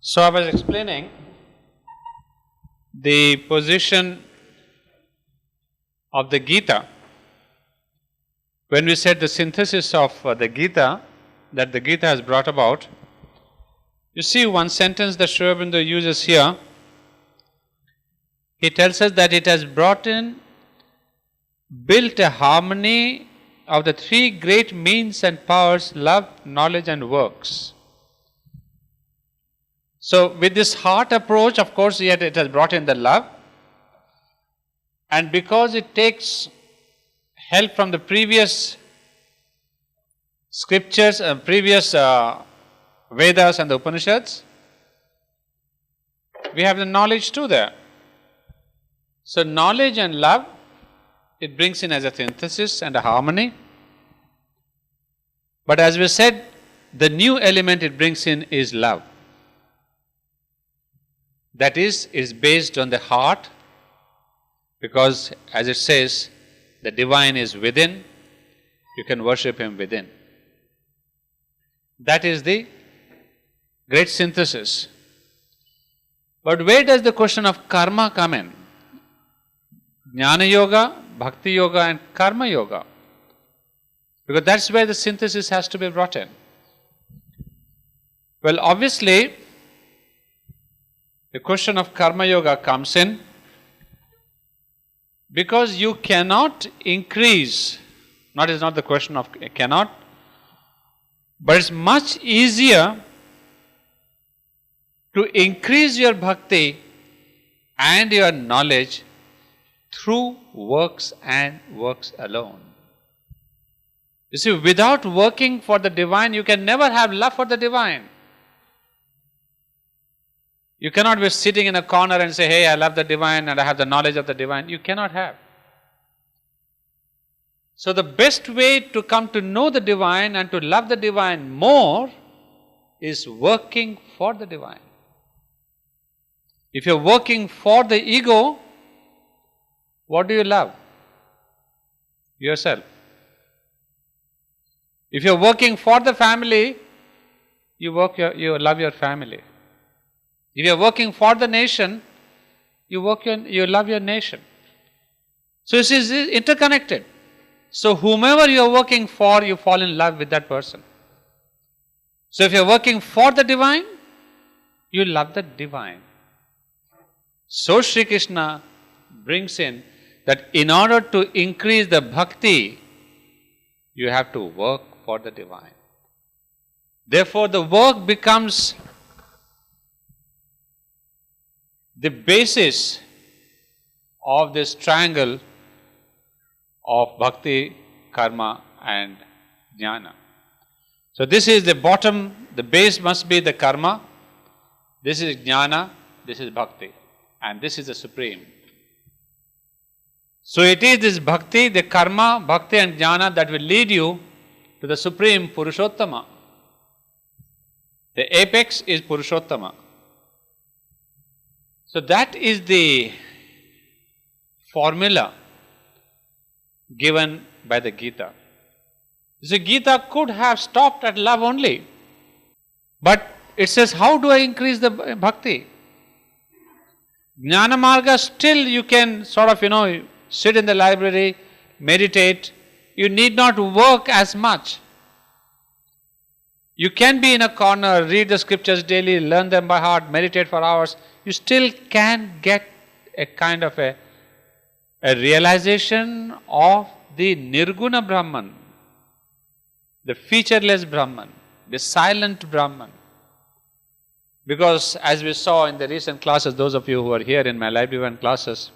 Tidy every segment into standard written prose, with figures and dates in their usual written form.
So I was explaining the position of the Gita. When we said the synthesis of the Gita, that the Gita has brought about, you see one sentence that Aurobindo uses here. He tells us that it has built a harmony of the three great means and powers, love, knowledge and works. So with this heart approach, of course, yet it has brought in the love. And because it takes help from the previous scriptures, previous Vedas and the Upanishads, we have the knowledge too there. So knowledge and love, it brings in as a synthesis and a harmony. But as we said, the new element it brings in is love. That is based on the heart, because as it says, the divine is within, you can worship him within. That is the great synthesis. But where does the question of karma come in? Jnana yoga, bhakti yoga and karma yoga. Because that's where the synthesis has to be brought in. Well, obviously, the question of karma yoga comes in because you cannot increase, is not the question of cannot, but it's much easier to increase your bhakti and your knowledge through works and works alone. You see, without working for the divine, you can never have love for the divine. You cannot be sitting in a corner and say, hey, I love the divine and I have the knowledge of the divine. You cannot have. So the best way to come to know the divine and to love the divine more is working for the divine. If you're working for the ego, what do you love? Yourself. If you're working for the family, you love your family. If you're working for the nation, you love your nation. So it is interconnected. So whomever you're working for, you fall in love with that person. So if you're working for the divine, you love the divine. So Sri Krishna brings in that in order to increase the bhakti, you have to work for the divine. Therefore, the work becomes the basis of this triangle of bhakti, karma and jnana. So this is the bottom, the base must be the karma, this is jnana, this is bhakti, and this is the supreme. So it is this bhakti, the karma, bhakti and jnana that will lead you to the supreme Purushottama. The apex is Purushottama. So that is the formula given by the Gita. So Gita could have stopped at love only, but it says, how do I increase the bhakti? Jnana Marga, still you can sort of, sit in the library, meditate. You need not work as much. You can be in a corner, read the scriptures daily, learn them by heart, meditate for hours. You still can get a kind of a realization of the Nirguna Brahman, the featureless Brahman, the silent Brahman. Because as we saw in the recent classes, those of you who are here in my library one classes,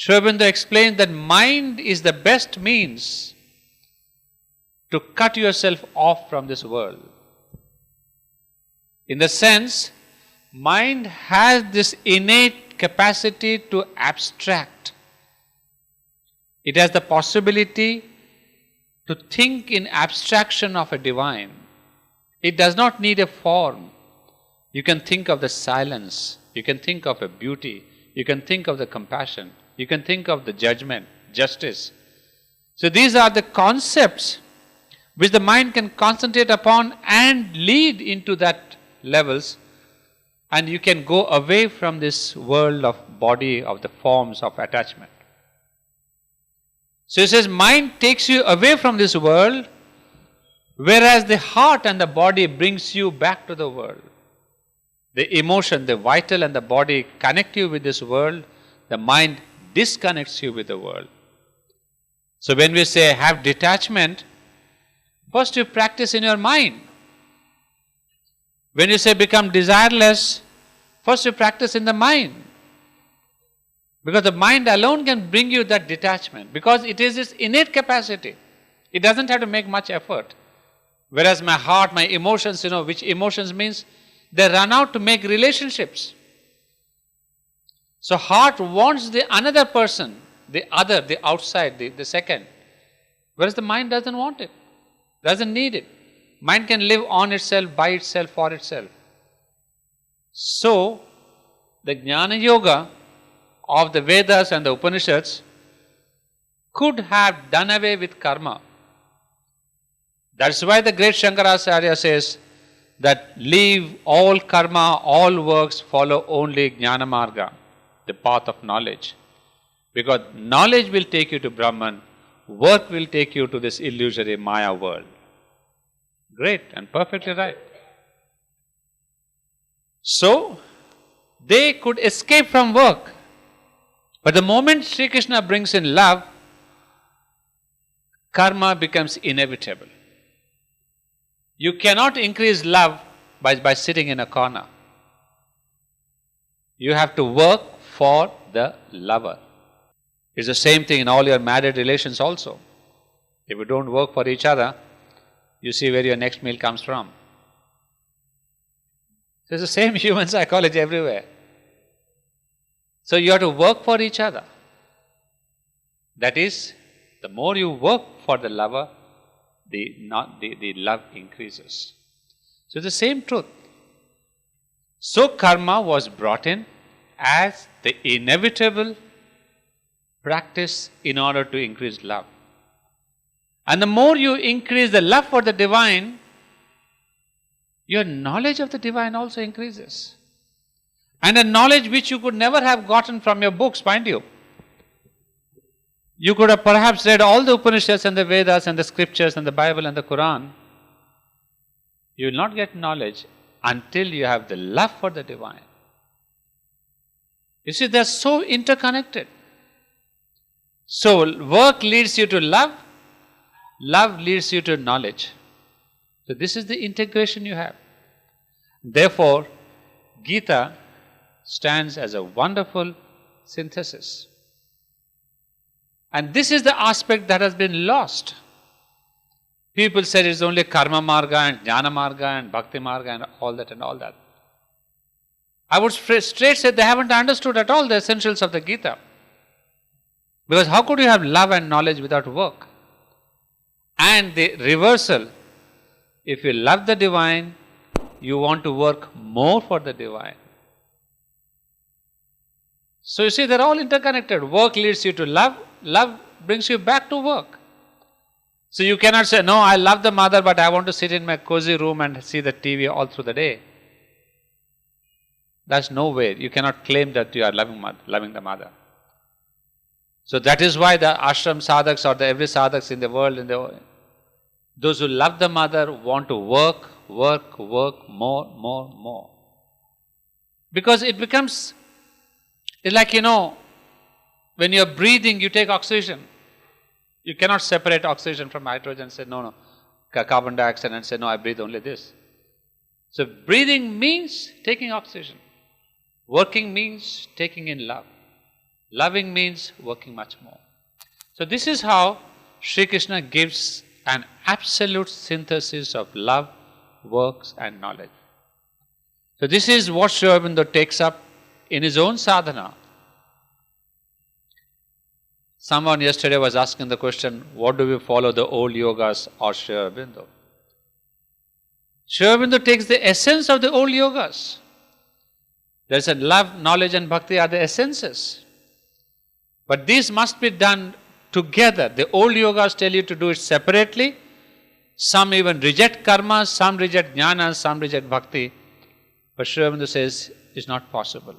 Aurobindo explains that mind is the best means to cut yourself off from this world. In the sense, mind has this innate capacity to abstract. It has the possibility to think in abstraction of a divine. It does not need a form. You can think of the silence, you can think of a beauty, you can think of the compassion, you can think of the judgment, justice. So these are the concepts which the mind can concentrate upon and lead into that levels and you can go away from this world of body, of the forms of attachment. So he says, mind takes you away from this world, whereas the heart and the body brings you back to the world. The emotion, the vital and the body connect you with this world. The mind disconnects you with the world. So when we say have detachment, first you practice in your mind. When you say become desireless, first you practice in the mind. Because the mind alone can bring you that detachment. Because it is its innate capacity. It doesn't have to make much effort. Whereas my heart, my emotions, which emotions means they run out to make relationships. So heart wants the another person, the other, the outside, the second. Whereas the mind doesn't want it, doesn't need it. Mind can live on itself, by itself, for itself. So, the Jnana Yoga of the Vedas and the Upanishads could have done away with karma. That's why the great Shankaracharya says that leave all karma, all works, follow only Jnana Marga, the path of knowledge. Because knowledge will take you to Brahman, work will take you to this illusory Maya world. Great and perfectly right. So, they could escape from work. But the moment Sri Krishna brings in love, karma becomes inevitable. You cannot increase love by sitting in a corner. You have to work for the lover. It's the same thing in all your married relations also. If you don't work for each other, you see where your next meal comes from. It's the same human psychology everywhere. So you have to work for each other. That is, the more you work for the lover, the love increases. So it's the same truth. So karma was brought in as the inevitable practice in order to increase love. And the more you increase the love for the divine, your knowledge of the divine also increases. And a knowledge which you could never have gotten from your books, mind you. You could have perhaps read all the Upanishads and the Vedas and the scriptures and the Bible and the Quran. You will not get knowledge until you have the love for the divine. You see, they are so interconnected. So, work leads you to love, love leads you to knowledge. So, this is the integration you have. Therefore, Gita stands as a wonderful synthesis. And this is the aspect that has been lost. People said it's only karma marga and jnana marga and bhakti marga and all that and all that. I would straight say they haven't understood at all the essentials of the Gita. Because how could you have love and knowledge without work? And the reversal, if you love the divine, you want to work more for the divine. So you see, they're all interconnected. Work leads you to love, love brings you back to work. So you cannot say, no, I love the mother, but I want to sit in my cozy room and see the TV all through the day. That's no way. You cannot claim that you are loving the mother. So that is why the ashram sadhaks or every sadhaks in the world, those who love the mother want to work more. Because it becomes, it's like, when you're breathing, you take oxygen. You cannot separate oxygen from hydrogen and say, no, carbon dioxide, and say, no, I breathe only this. So breathing means taking oxygen. Working means taking in love. Loving means working much more. So this is how Sri Krishna gives an absolute synthesis of love, works and knowledge. So this is what Sri Aurobindo takes up in his own sadhana. Someone yesterday was asking the question, what do we follow, the old yogas or Sri Aurobindo? Sri Aurobindo takes the essence of the old yogas. There's a love, knowledge and bhakti are the essences. But these must be done together. The old yogas tell you to do it separately. Some even reject karma, some reject jnana, some reject bhakti. But Sri Aurobindo says, is not possible.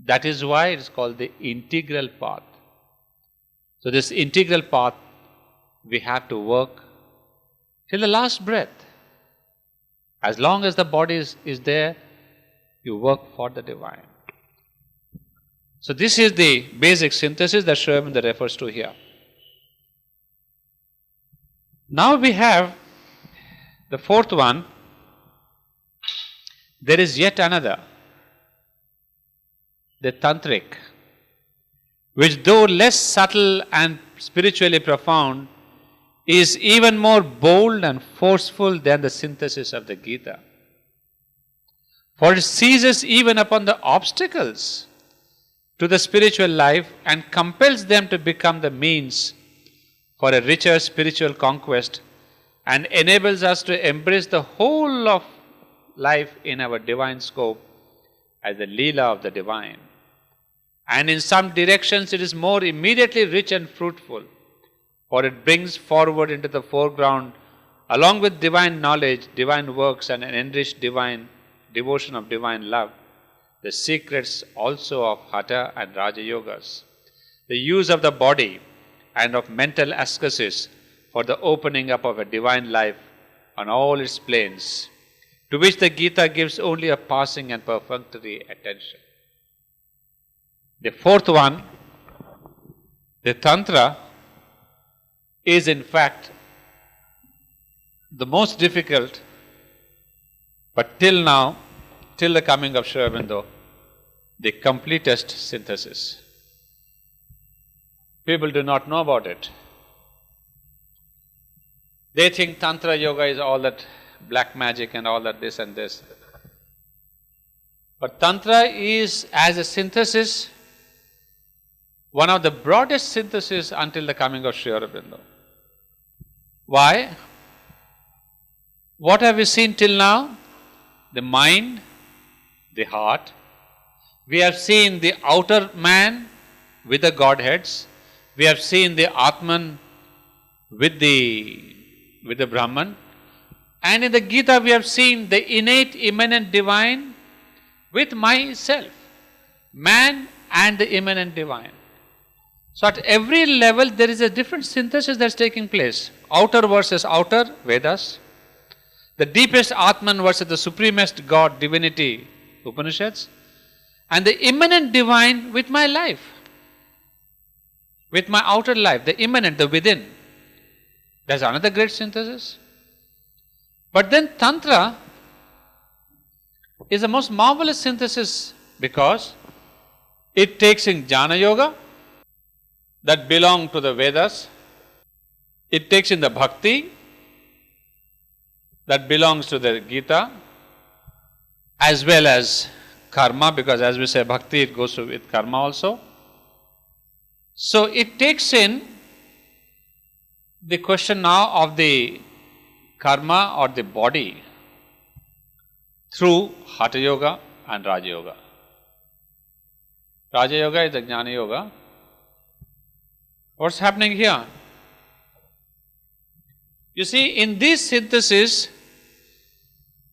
That is why it is called the integral path. So this integral path, we have to work till the last breath. As long as the body is there, you work for the divine. So this is the basic synthesis that Sri Aurobindo refers to here. Now we have the fourth one. There is yet another, the Tantric, which though less subtle and spiritually profound, is even more bold and forceful than the synthesis of the Gita. For it seizes even upon the obstacles to the spiritual life and compels them to become the means for a richer spiritual conquest, and enables us to embrace the whole of life in our divine scope as the Leela of the divine. And in some directions it is more immediately rich and fruitful, for it brings forward into the foreground, along with divine knowledge, divine works, and an enriched divine devotion of divine love, the secrets also of Hatha and Raja Yogas, the use of the body and of mental ascesis for the opening up of a divine life on all its planes, to which the Gita gives only a passing and perfunctory attention. The fourth one, the Tantra, is in fact the most difficult, but till now, till the coming of Sri Aurobindo, the completest synthesis. People do not know about it. They think Tantra Yoga is all that black magic and all that this and this. But Tantra is, as a synthesis, one of the broadest syntheses until the coming of Sri Aurobindo. Why? What have we seen till now? The mind, the heart. We have seen the outer man with the Godheads. We have seen the Atman with the Brahman. And in the Gita we have seen the innate, immanent divine with myself. Man and the immanent divine. So at every level there is a different synthesis that's taking place. Outer versus outer, Vedas. The deepest Atman versus the supremest God, divinity, Upanishads. And the immanent divine with my life. With my outer life, the immanent, the within. That's another great synthesis. But then Tantra is the most marvelous synthesis because it takes in Jnana Yoga that belong to the Vedas. It takes in the Bhakti that belongs to the Gita, as well as Karma, because as we say Bhakti, it goes with Karma also. So it takes in the question now of the karma or the body through Hatha Yoga and Raja Yoga. Raja Yoga is the Jnana Yoga. What's happening here? You see, in this synthesis,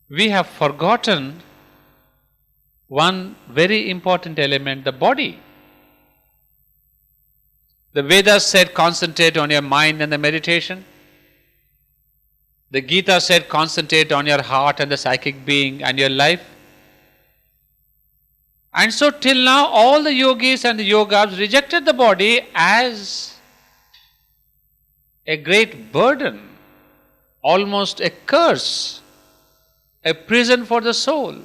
we have forgotten one very important element, the body. The Vedas said concentrate on your mind and the meditation. The Gita said concentrate on your heart and the psychic being and your life. And so till now all the yogis and the yogas rejected the body as a great burden, almost a curse, a prison for the soul.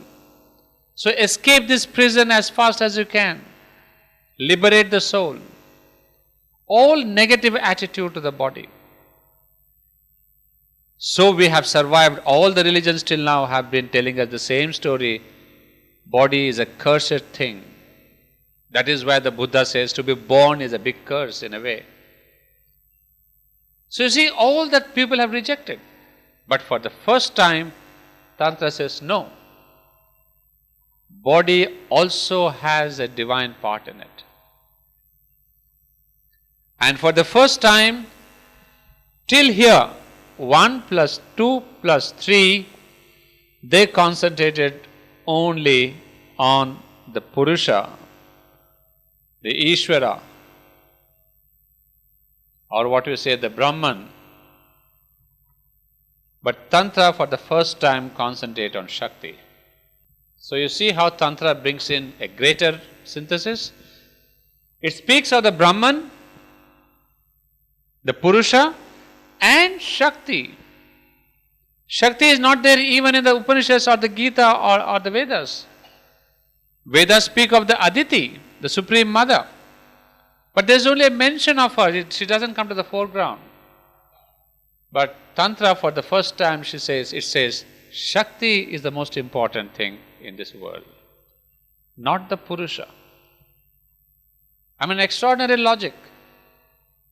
So escape this prison as fast as you can. Liberate the soul. All negative attitude to the body. So we have survived. All the religions till now have been telling us the same story. Body is a cursed thing. That is why the Buddha says to be born is a big curse in a way. So you see, all that people have rejected. But for the first time, Tantra says no. Body also has a divine part in it. And for the first time, till here, 1 + 2 + 3, they concentrated only on the Purusha, the Ishvara, or what we say, the Brahman. But Tantra for the first time concentrate on Shakti. So you see how Tantra brings in a greater synthesis. It speaks of the Brahman, the Purusha and Shakti. Shakti is not there even in the Upanishads or the Gita or the Vedas. Vedas speak of the Aditi, the Supreme Mother. But there is only a mention of her, she doesn't come to the foreground. But Tantra for the first time it says, Shakti is the most important thing in this world, not the Purusha. I mean, extraordinary logic.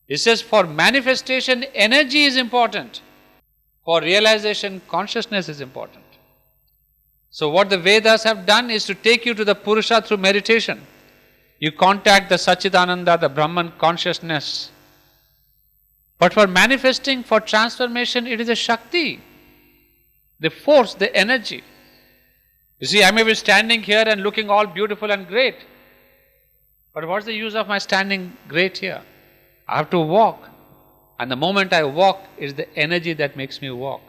It says for manifestation, energy is important. For realization, consciousness is important. So what the Vedas have done is to take you to the Purusha through meditation. You contact the Satchidananda, the Brahman consciousness. But for manifesting, for transformation, it is a Shakti. The force, the energy. You see, I may be standing here and looking all beautiful and great. But what's the use of my standing great here? I have to walk. And the moment I walk, it's the energy that makes me walk.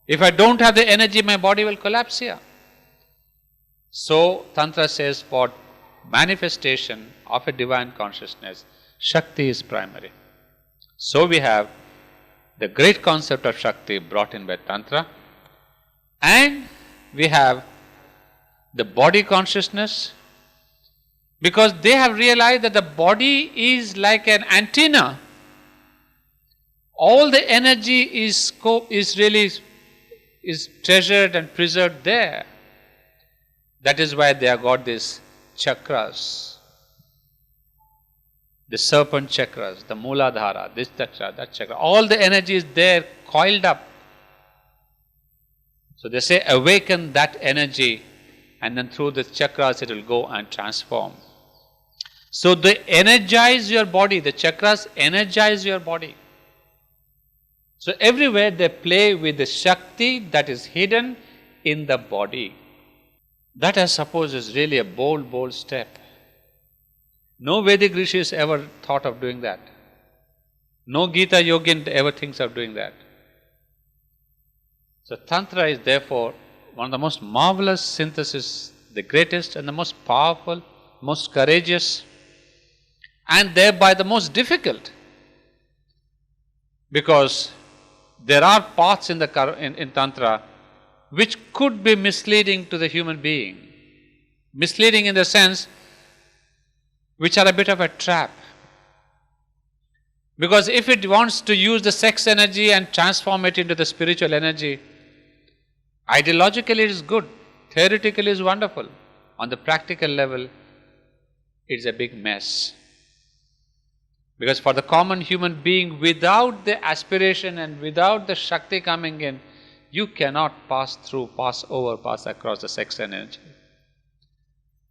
If I don't have the energy, my body will collapse here. So, Tantra says for manifestation of a divine consciousness, Shakti is primary. So we have the great concept of Shakti brought in by Tantra, and we have the body consciousness, because they have realized that the body is like an antenna. All the energy is treasured and preserved there. That is why they have got these chakras, the serpent chakras, the Mooladhara, this chakra, that chakra. All the energy is there, coiled up. So they say awaken that energy, and then through the chakras it will go and transform. So they energize your body, the chakras energize your body. So everywhere they play with the Shakti that is hidden in the body. That I suppose is really a bold step. No Vedic rishis ever thought of doing that. No Gita yogin ever thinks of doing that. So Tantra is therefore one of the most marvelous synthesis, the greatest and the most powerful, most courageous, and thereby the most difficult. Because there are paths in Tantra which could be misleading to the human being. Misleading in the sense which are a bit of a trap. Because if it wants to use the sex energy and transform it into the spiritual energy, ideologically it is good, theoretically it is wonderful. On the practical level, it is a big mess. Because for the common human being, without the aspiration and without the Shakti coming in, you cannot pass across the sex energy.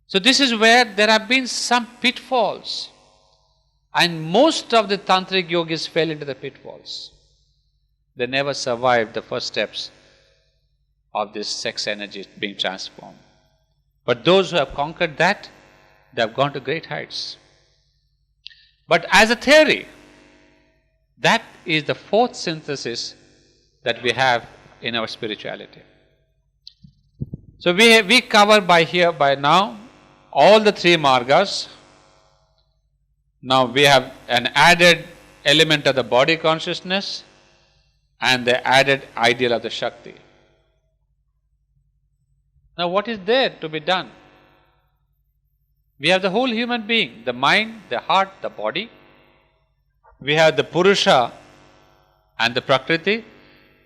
So this is where there have been some pitfalls. And most of the tantric yogis fell into the pitfalls. They never survived the first steps of this sex energy being transformed. But those who have conquered that, they have gone to great heights. But as a theory, that is the fourth synthesis that we have in our spirituality. So we cover by now all the three margas. Now we have an added element of the body consciousness and the added ideal of the Shakti. Now what is there to be done? We have the whole human being, the mind, the heart, the body. We have the Purusha and the Prakriti,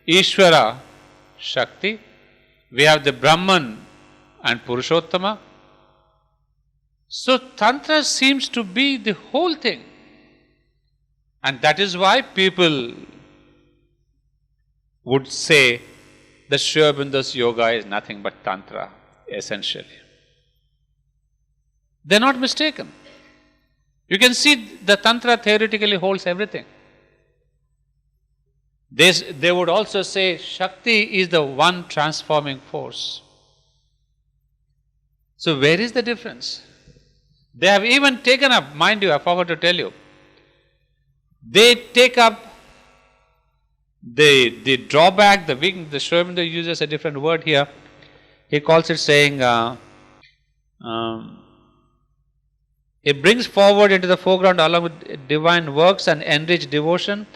Ishvara, Shakti. We have the Brahman and Purushottama. So Tantra seems to be the whole thing. And that is why people would say that Sri Aurobindo's yoga is nothing but Tantra, essentially. They are not mistaken. You can see the Tantra theoretically holds everything. They would also say Shakti is the one transforming force. So where is the difference? They have even taken up, mind you, I forgot to tell you, they take up the drawback, the weakness. The Aurobindo uses a different word here. He calls it saying, it brings forward into the foreground along with divine works and enriched devotion,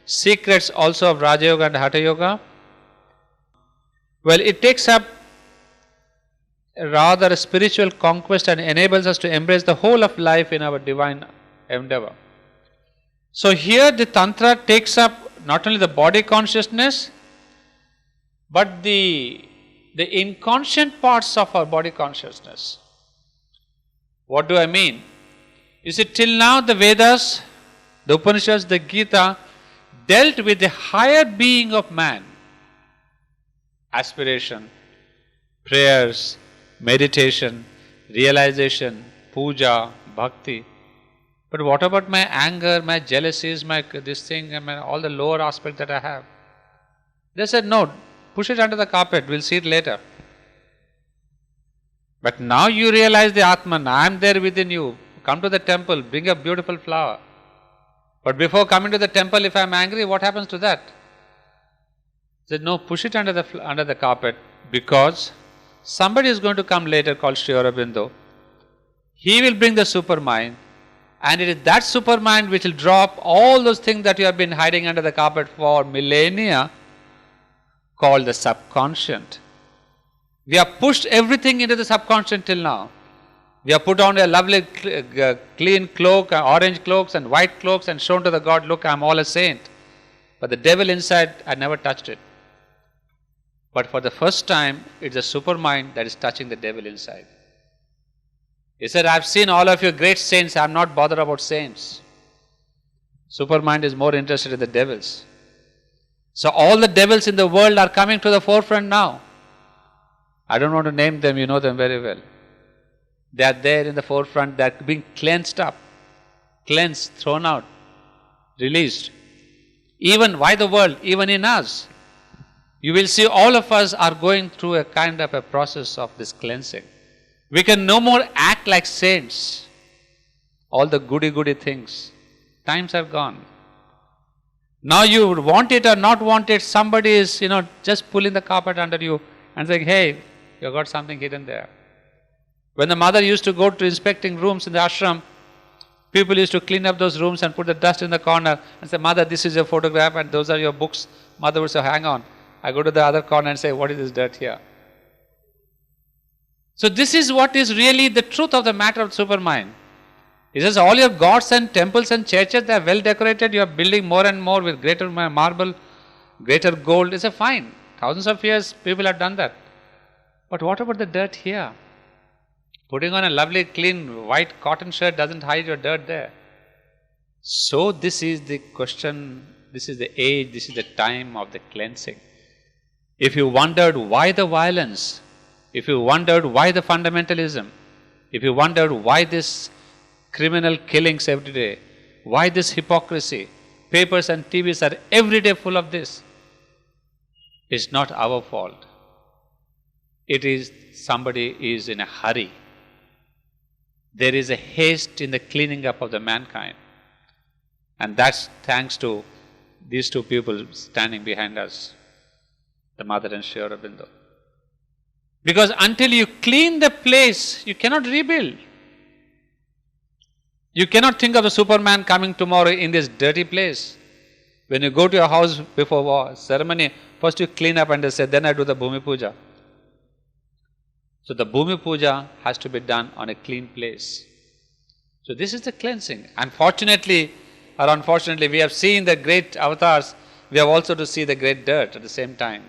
secrets also of Raja Yoga and Hatha Yoga. Well, it takes up rather a spiritual conquest and enables us to embrace the whole of life in our divine endeavor. So here the Tantra takes up not only the body consciousness, but the inconscient parts of our body consciousness. What do I mean? You see, till now the Vedas, the Upanishads, the Gita dealt with the higher being of man. Aspiration, prayers, meditation, realization, puja, bhakti. But what about my anger, my jealousies, my this thing, and all the lower aspect that I have? They said, no, push it under the carpet, we'll see it later. But now you realize the Atman, I am there within you. Come to the temple, bring a beautiful flower. But before coming to the temple, if I am angry, what happens to that? They said, no, push it under the carpet, because somebody is going to come later called Sri Aurobindo. He will bring the supermind, and it is that supermind which will drop all those things that you have been hiding under the carpet for millennia, called the subconscious. We have pushed everything into the subconscious till now. We have put on a lovely clean cloak, orange cloaks and white cloaks, and shown to the God, look, I am all a saint. But the devil inside, I never touched it. But for the first time, it's a supermind that is touching the devil inside. He said, I've seen all of you great saints, I'm not bothered about saints. Supermind is more interested in the devils. So all the devils in the world are coming to the forefront now. I don't want to name them, you know them very well. They are there in the forefront, they are being cleansed up, cleansed, thrown out, released. Even, why the world? Even in us. You will see all of us are going through a kind of a process of this cleansing. We can no more act like saints. All the goody things. Times have gone. Now you want it or not want it, somebody is, just pulling the carpet under you and saying, hey, you got something hidden there. When the mother used to go to inspecting rooms in the ashram, people used to clean up those rooms and put the dust in the corner and say, Mother, this is your photograph and those are your books. Mother would say, hang on. I go to the other corner and say, what is this dirt here? So this is what is really the truth of the matter of supermind. He says, all your gods and temples and churches, they are well decorated. You are building more and more with greater marble, greater gold. It's a fine. Thousands of years people have done that. But what about the dirt here? Putting on a lovely clean white cotton shirt doesn't hide your dirt there. So this is the question, this is the age, this is the time of the cleansing. If you wondered why the violence, if you wondered why the fundamentalism, if you wondered why this criminal killings every day, why this hypocrisy, papers and TVs are every day full of this, it's not our fault. It is somebody is in a hurry. There is a haste in the cleaning up of the mankind. And that's thanks to these two people standing behind us, the Mother and Sri Aurobindo. Because until you clean the place, you cannot rebuild. You cannot think of the Superman coming tomorrow in this dirty place. When you go to your house before ceremony, first you clean up and they say, then I do the Bhumi Puja. So the Bhumi Puja has to be done on a clean place. So this is the cleansing. Unfortunately, or unfortunately, we have seen the great avatars, we have also to see the great dirt at the same time.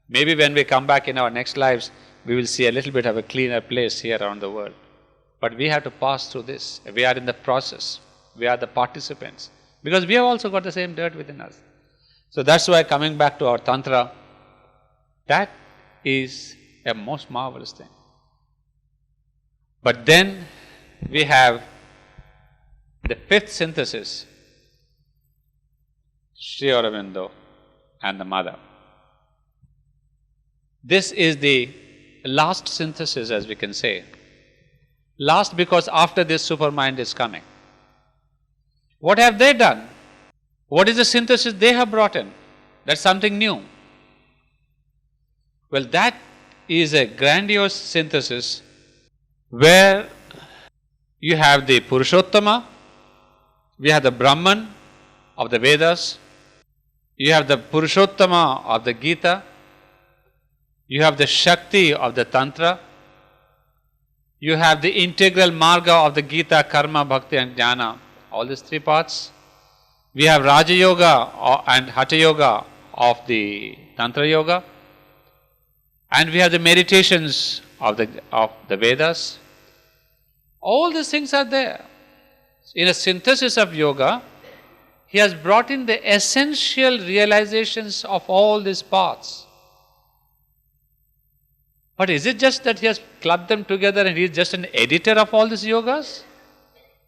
Maybe when we come back in our next lives, we will see a little bit of a cleaner place here around the world. But we have to pass through this. We are in the process. We are the participants. Because we have also got the same dirt within us. So that's why coming back to our Tantra, that is a most marvelous thing. But then we have the fifth synthesis, Sri Aurobindo and the Mother. This is the last synthesis, as we can say. last because after this supermind is coming. What have they done? What is the synthesis they have brought in? That's something new. Well, that is a grandiose synthesis where you have the Purushottama, we have the Brahman of the Vedas, you have the Purushottama of the Gita, you have the Shakti of the Tantra, you have the integral Marga of the Gita, Karma, Bhakti and Jnana, all these three parts. We have Raja Yoga and Hatha Yoga of the Tantra Yoga, and we have the meditations of the Vedas. All these things are there. In a synthesis of yoga, he has brought in the essential realizations of all these paths. But is it just that he has clubbed them together and he is just an editor of all these yogas?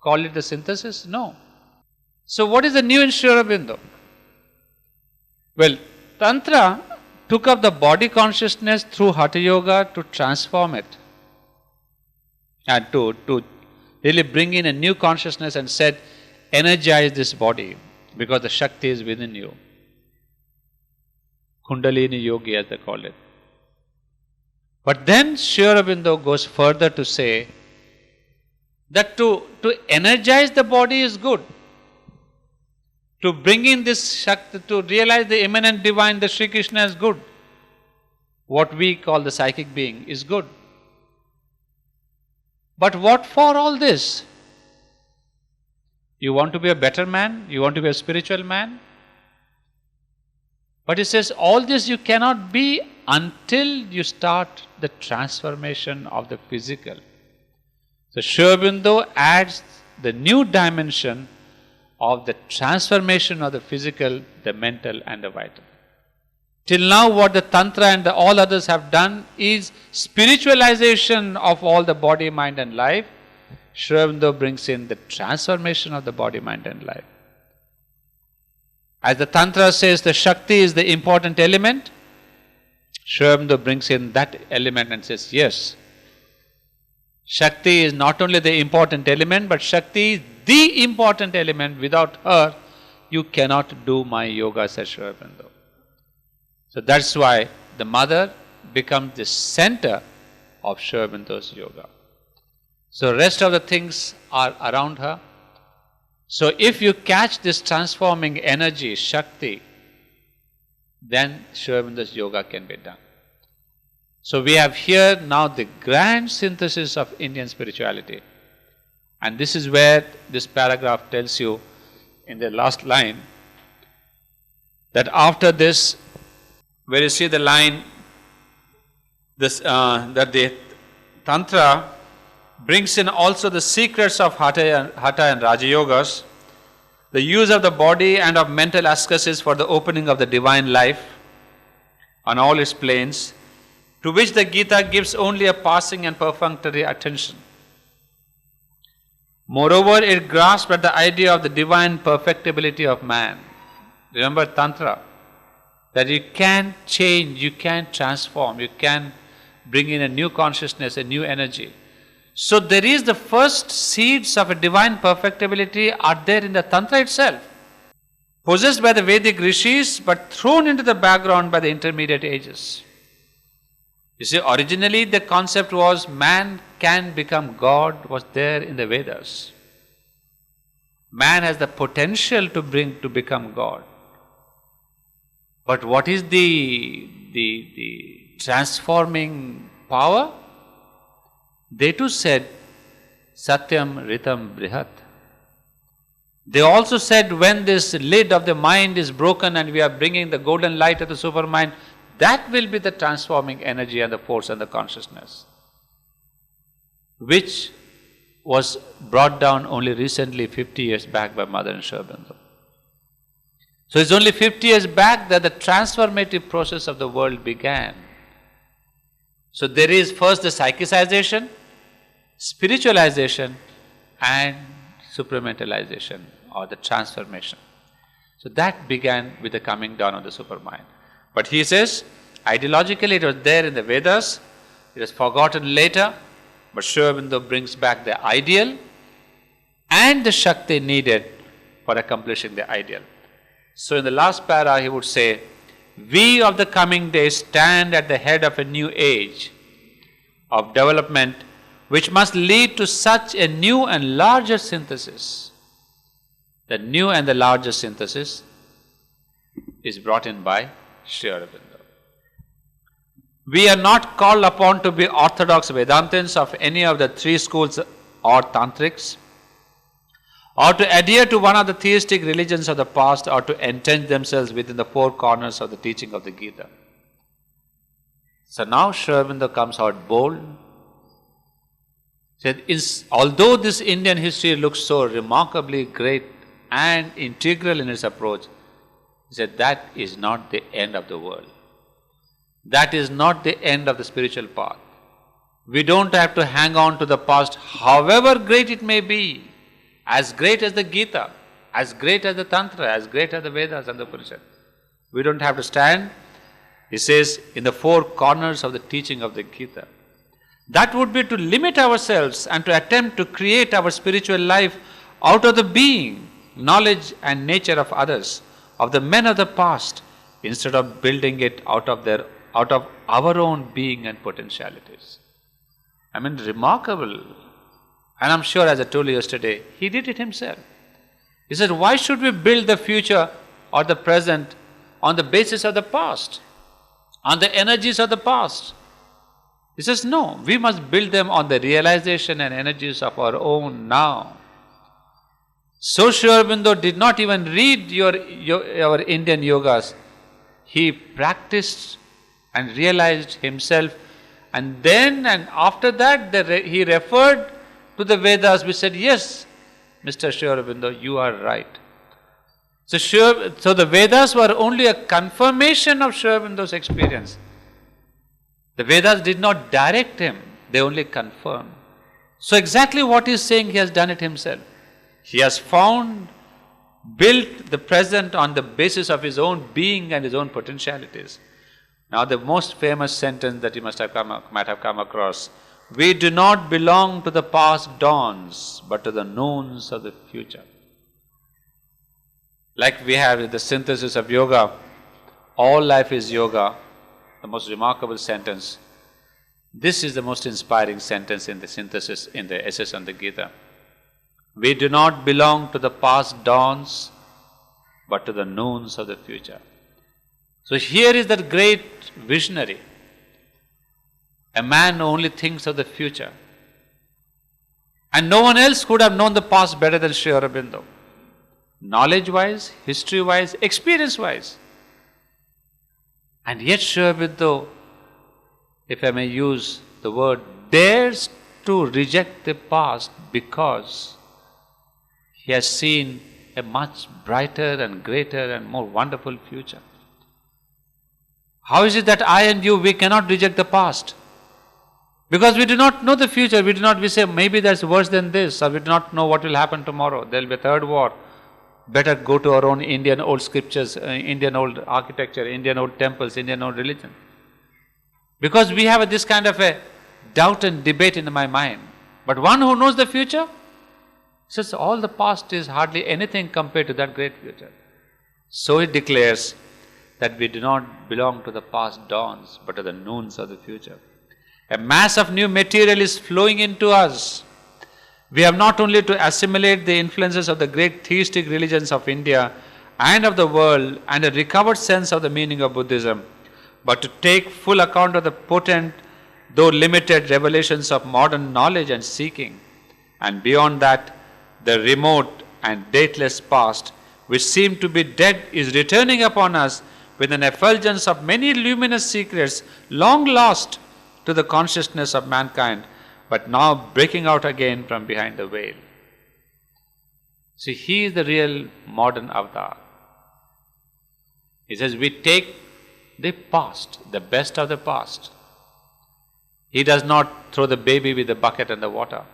Call it the synthesis? No. So what is the new in Sri Aurobindo? Well, Tantra took up the body consciousness through Hatha Yoga to transform it and to really bring in a new consciousness and said, energize this body because the Shakti is within you. Kundalini Yogi as they call it. But then Sri Aurobindo goes further to say that to energize the body is good. To bring in this Shakti, to realize the immanent divine, the Sri Krishna is good. What we call the psychic being is good. But what for all this? You want to be a better man? You want to be a spiritual man? But he says all this you cannot be until you start the transformation of the physical. So Sri Aurobindo adds the new dimension of the transformation of the physical, the mental and the vital. Till now what the Tantra and all others have done is spiritualization of all the body, mind and life. Sri Aurobindo brings in the transformation of the body, mind and life. As the Tantra says the Shakti is the important element, Sri Aurobindo brings in that element and says, yes, Shakti is not only the important element, but Shakti is the important element. Without her, you cannot do my yoga, says Sri Aurobindo. So that's why the mother becomes the center of Sri Aurobindo's yoga. So rest of the things are around her. So if you catch this transforming energy, Shakti, then Sri Aurobindo's yoga can be done. So we have here now the grand synthesis of Indian spirituality. And this is where this paragraph tells you in the last line that after this, where you see the line that the Tantra brings in also the secrets of Hatha and Raja Yogas, the use of the body and of mental ascesis for the opening of the divine life on all its planes, to which the Gita gives only a passing and perfunctory attention. Moreover, it grasps at the idea of the divine perfectibility of man. Remember Tantra, that you can change, you can transform, you can bring in a new consciousness, a new energy. So there is the first seeds of a divine perfectibility are there in the Tantra itself, possessed by the Vedic rishis but thrown into the background by the intermediate ages. You see, originally the concept was man can become God was there in the Vedas. Man has the potential to become God. But what is the transforming power? They too said, Satyam Ritam Brihat. They also said when this lid of the mind is broken and we are bringing the golden light of the supermind, that will be the transforming energy and the force and the consciousness, which was brought down only recently 50 years back by Mother and Sri Aurobindo. So it's only 50 years back that the transformative process of the world began. So there is first the psychicization, spiritualization and supramentalization or the transformation. So that began with the coming down of the supermind. But he says, ideologically it was there in the Vedas, it was forgotten later, But Sri Aurobindo brings back the ideal and the Shakti needed for accomplishing the ideal. So in the last para he would say, we of the coming days stand at the head of a new age of development which must lead to such a new and larger synthesis. The new and the larger synthesis is brought in by Sri Aurobindo. We are not called upon to be orthodox Vedantins of any of the three schools or tantrics, or to adhere to one of the theistic religions of the past, or to entrench themselves within the four corners of the teaching of the Gita. So now Sri Aurobindo comes out bold. Said, although this Indian history looks so remarkably great and integral in its approach, he said that is not the end of the world. That is not the end of the spiritual path. We don't have to hang on to the past, however great it may be, as great as the Gita, as great as the Tantra, as great as the Vedas and the Upanishads. We don't have to stand, he says, in the four corners of the teaching of the Gita. That would be to limit ourselves and to attempt to create our spiritual life out of the being, knowledge and nature of others, of the men of the past, instead of building it out of our own being and potentialities. I mean, remarkable. And I'm sure, as I told you yesterday, he did it himself. He said, why should we build the future or the present on the basis of the past, on the energies of the past? He says, no, we must build them on the realization and energies of our own now. So Sri Aurobindo did not even read our Indian yogas. He practiced and realized himself, and then and after that he referred to the Vedas. We said, yes, Mr. Sri Aurobindo, you are right. So the Vedas were only a confirmation of Sri Aurobindo's experience. The Vedas did not direct him, they only confirmed. So exactly what he is saying, he has done it himself. He has built the present on the basis of his own being and his own potentialities. Now the most famous sentence that you might have come across, we do not belong to the past dawns, but to the noons of the future. Like we have the synthesis of yoga, all life is yoga, the most remarkable sentence. This is the most inspiring sentence in the synthesis, in the essence on the Gita. We do not belong to the past dawns, but to the noons of the future. So here is that great visionary, a man who only thinks of the future. And no one else could have known the past better than Sri Aurobindo. Knowledge-wise, history-wise, experience-wise. And yet Sri Aurobindo, if I may use the word, dares to reject the past because he has seen a much brighter and greater and more wonderful future. How is it that I and you, we cannot reject the past? Because we do not know the future. We say, maybe that's worse than this, or we do not know what will happen tomorrow. There will be a third war. Better go to our own Indian old scriptures, Indian old architecture, Indian old temples, Indian old religion. Because we have this kind of a doubt and debate in my mind. But one who knows the future says all the past is hardly anything compared to that great future. So it declares that we do not belong to the past dawns, but to the noons of the future. A mass of new material is flowing into us. We have not only to assimilate the influences of the great theistic religions of India and of the world and a recovered sense of the meaning of Buddhism, but to take full account of the potent, though limited, revelations of modern knowledge and seeking. And beyond that, the remote and dateless past, which seemed to be dead, is returning upon us with an effulgence of many luminous secrets long lost to the consciousness of mankind, but now breaking out again from behind the veil. See, he is the real modern avatar. He says, we take the past, the best of the past. He does not throw the baby with the bucket and the water.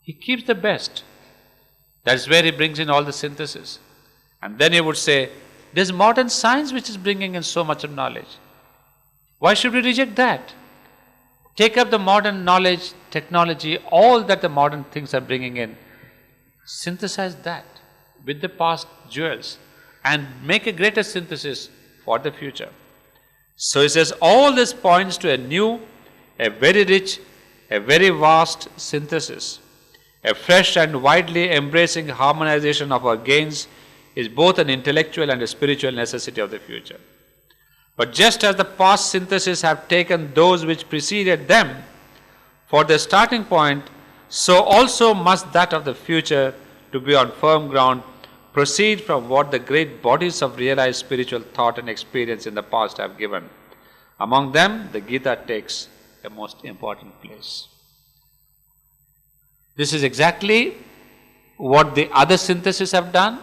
He keeps the best. That's where he brings in all the synthesis. And then he would say, there's modern science which is bringing in so much of knowledge. Why should we reject that? Take up the modern knowledge, technology, all that the modern things are bringing in. Synthesize that with the past jewels and make a greater synthesis for the future. So he says all this points to a new, a very rich, a very vast synthesis. A fresh and widely embracing harmonization of our gains is both an intellectual and a spiritual necessity of the future. But just as the past syntheses have taken those which preceded them for their starting point, so also must that of the future, to be on firm ground, proceed from what the great bodies of realized spiritual thought and experience in the past have given. Among them, the Gita takes a most important place. This is exactly what the other syntheses have done.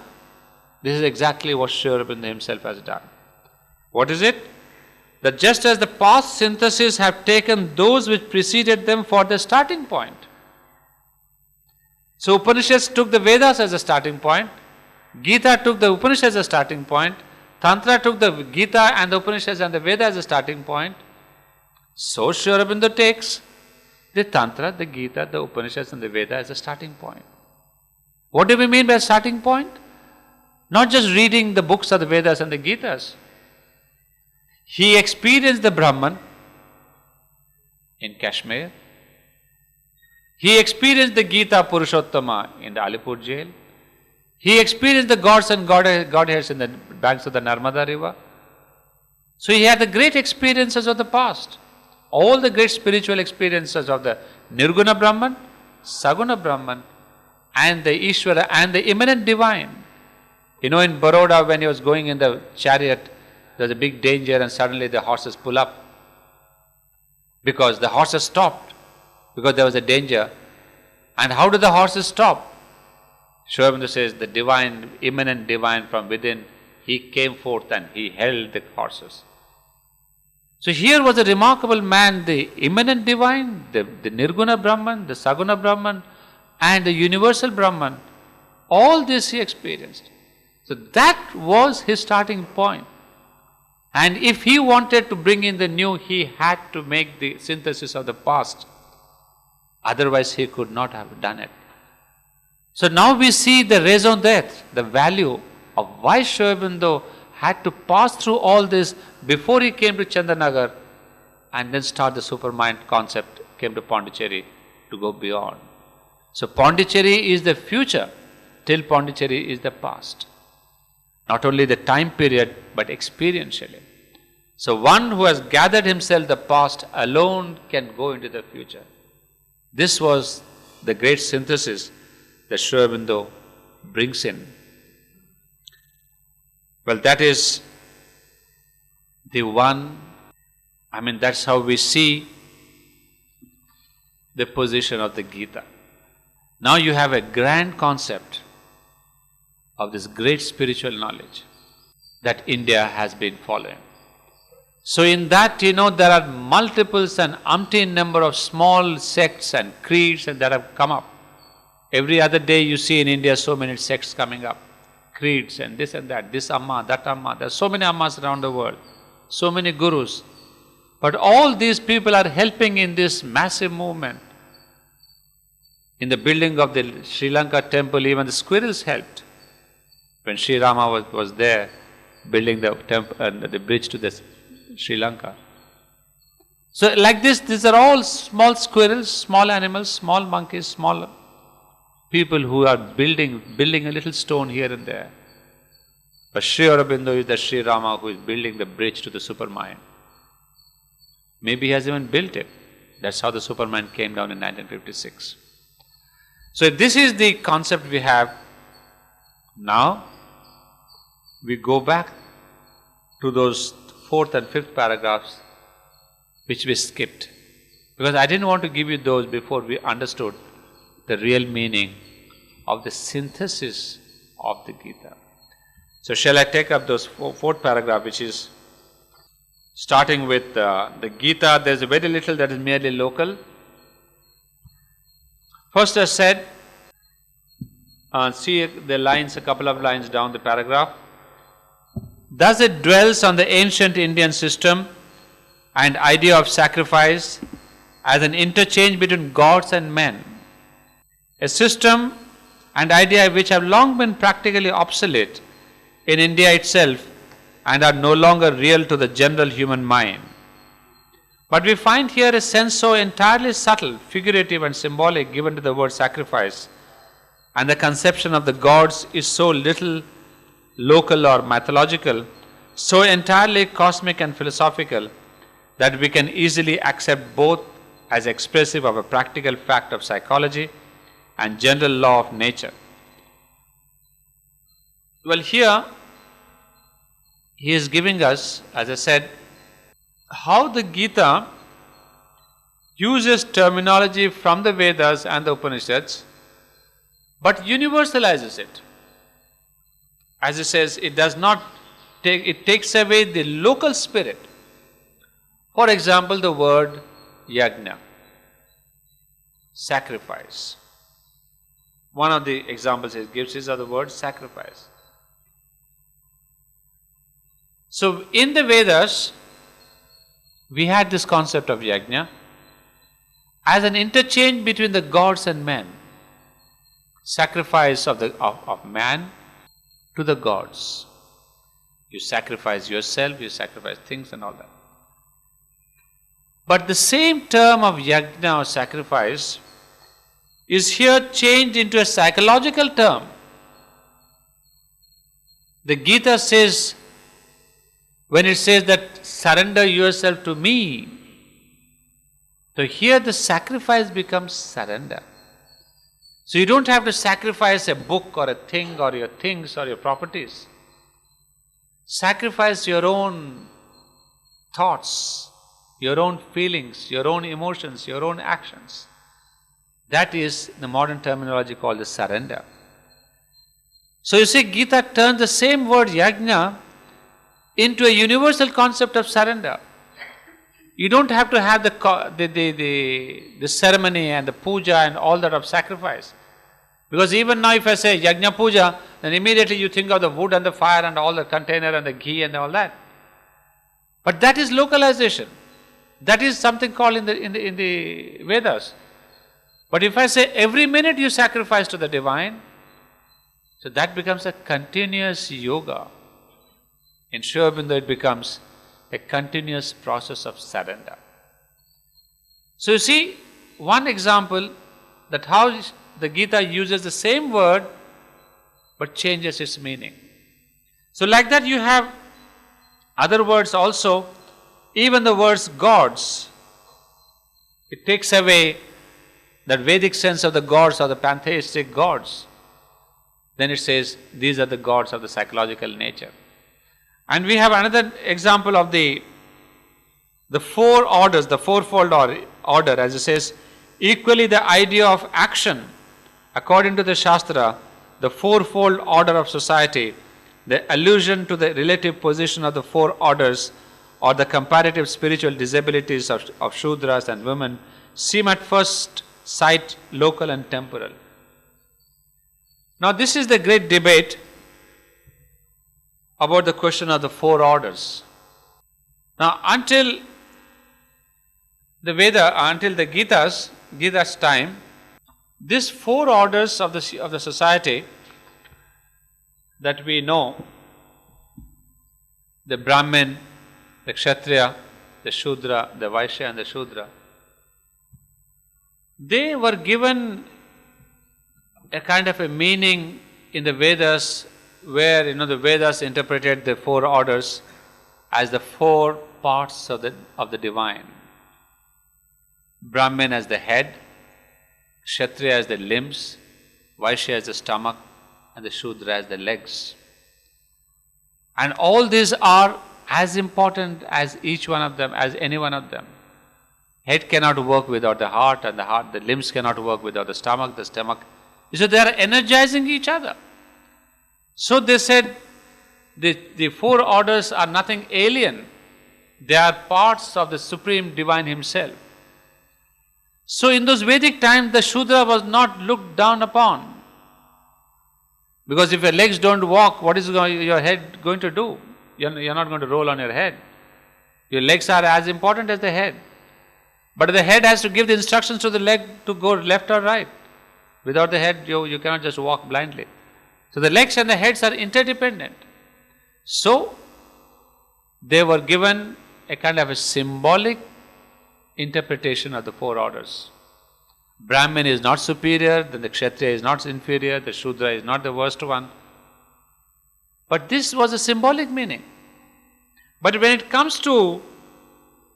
This is exactly what Sri Aurobindo himself has done. What is it? That just as the past syntheses have taken those which preceded them for the starting point. So Upanishads took the Vedas as a starting point. Gita took the Upanishads as a starting point. Tantra took the Gita and the Upanishads and the Vedas as a starting point. So Sri Aurobindo takes the Tantra, the Gita, the Upanishads and the Vedas as a starting point. What do we mean by starting point? Not just reading the books of the Vedas and the Gitas. He experienced the Brahman in Kashmir. He experienced the Gita Purushottama in the Alipur jail. He experienced the gods and godheads in the banks of the Narmada river. So he had the great experiences of the past. All the great spiritual experiences of the Nirguna Brahman, Saguna Brahman, and the Ishvara and the immanent divine. You know, in Baroda, when he was going in the chariot, there was a big danger and suddenly the horses pull up. Because the horses stopped. Because there was a danger. And how do the horses stop? Sri Aurobindo says the divine, immanent divine from within, he came forth and he held the horses. So here was a remarkable man, the immanent divine, the Nirguna Brahman, the Saguna Brahman, and the universal Brahman. All this he experienced. So that was his starting point. And if he wanted to bring in the new, he had to make the synthesis of the past. Otherwise he could not have done it. So now we see the raison d'etre, the value of why Sri Aurobindo had to pass through all this before he came to Chandanagar and then start the supermind concept, came to Pondicherry to go beyond. So Pondicherry is the future, till Pondicherry is the past. Not only the time period, but experientially. So one who has gathered himself the past alone can go into the future. This was the great synthesis that Sri Aurobindo brings in. Well, that is the one, that's how we see the position of the Gita. Now you have a grand concept of this great spiritual knowledge that India has been following. So in that, there are multiples and umpteen number of small sects and creeds that have come up. Every other day you see in India so many sects coming up. Creeds and this, this Amma, that Amma. There are so many Ammas around the world. So many gurus. But all these people are helping in this massive movement. In the building of the Sri Lanka temple, even the squirrels helped. When Sri Rama was there, building the temple and the bridge to the Sri Lanka. So like this, these are all small squirrels, small animals, small monkeys, small people who are building a little stone here and there. But Sri Aurobindo is the Sri Rama who is building the bridge to the supermind. Maybe he has even built it. That's how the supermind came down in 1956. So this is the concept we have. Now, we go back to those 4th and 5th paragraphs which we skipped. Because I didn't want to give you those before we understood the real meaning of the synthesis of the Gita. So shall I take up those 4th paragraph, which is starting with the Gita. There is very little that is merely local. First I said, see the lines, a couple of lines down the paragraph. Thus it dwells on the ancient Indian system and idea of sacrifice as an interchange between gods and men, a system and idea which have long been practically obsolete in India itself and are no longer real to the general human mind. But we find here a sense so entirely subtle, figurative and symbolic given to the word sacrifice, and the conception of the gods is so little local or mythological, so entirely cosmic and philosophical, that we can easily accept both as expressive of a practical fact of psychology and general law of nature. Well, here he is giving us, as I said, how the Gita uses terminology from the Vedas and the Upanishads, but universalizes it. As it says, it takes away the local spirit. For example, the word yajna, sacrifice. One of the examples it gives is of the word sacrifice. So in the Vedas, we had this concept of yajna as an interchange between the gods and men, sacrifice of man to the gods. You sacrifice yourself, you sacrifice things and all that. But the same term of yajna or sacrifice is here changed into a psychological term. The Gita says, when it says that surrender yourself to me, so here the sacrifice becomes surrender. So you don't have to sacrifice a book or a thing or your things or your properties. Sacrifice your own thoughts, your own feelings, your own emotions, your own actions. That is the modern terminology called the surrender. So you see, Gita turns the same word yajna into a universal concept of surrender. You don't have to have the ceremony and the puja and all that of sacrifice. Because even now if I say yajna puja, then immediately you think of the wood and the fire and all the container and the ghee and all that. But that is localization. That is something called in the Vedas. But if I say every minute you sacrifice to the divine, so that becomes a continuous yoga. In Aurobindo it becomes a continuous process of surrender. So you see, one example that how the Gita uses the same word but changes its meaning. So like that you have other words also, even the words gods, it takes away that Vedic sense of the gods or the pantheistic gods. Then it says these are the gods of the psychological nature. And we have another example of the four orders, the fourfold order, as it says, equally the idea of action. According to the Shastra, the fourfold order of society, the allusion to the relative position of the four orders or the comparative spiritual disabilities of Shudras and women seem at first sight local and temporal. Now this is the great debate about the question of the four orders. Now until the Gita's time, these four orders of the society that we know, the Brahmin, the Kshatriya, the Shudra, the Vaishya and the Shudra, they were given a kind of a meaning in the Vedas where the Vedas interpreted the four orders as the four parts of the divine. Brahmin as the head, Kshatriya as the limbs, Vaishya as the stomach, and the Shudra as the legs. And all these are as important as each one of them, as any one of them. Head cannot work without the heart, and the limbs cannot work without the stomach. So they are energizing each other. So they said the four orders are nothing alien. They are parts of the Supreme Divine Himself. So in those Vedic times, the Shudra was not looked down upon. Because if your legs don't walk, what is your head going to do? You're not going to roll on your head. Your legs are as important as the head. But the head has to give the instructions to the leg to go left or right. Without the head, you cannot just walk blindly. So the legs and the heads are interdependent. So they were given a kind of a symbolic interpretation of the four orders. Brahmin is not superior, then the Kshatriya is not inferior, the Shudra is not the worst one. But this was a symbolic meaning. But when it comes to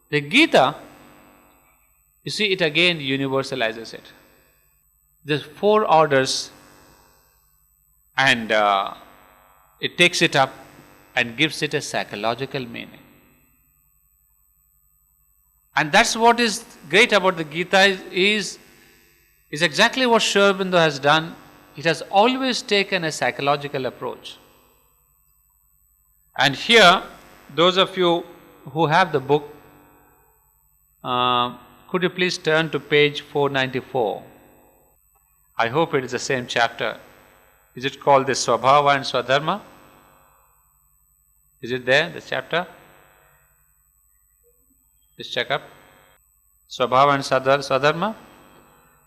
the Gita, you see, it again universalizes it. There's four orders, and it takes it up and gives it a psychological meaning. And that's what is great about the Gita is exactly what Aurobindo has done. It has always taken a psychological approach. And here, those of you who have the book, could you please turn to page 494? I hope it is the same chapter. Is it called the Swabhava and Swadharma? Is it there, the chapter? Just check up. Swabhava and Swadharma.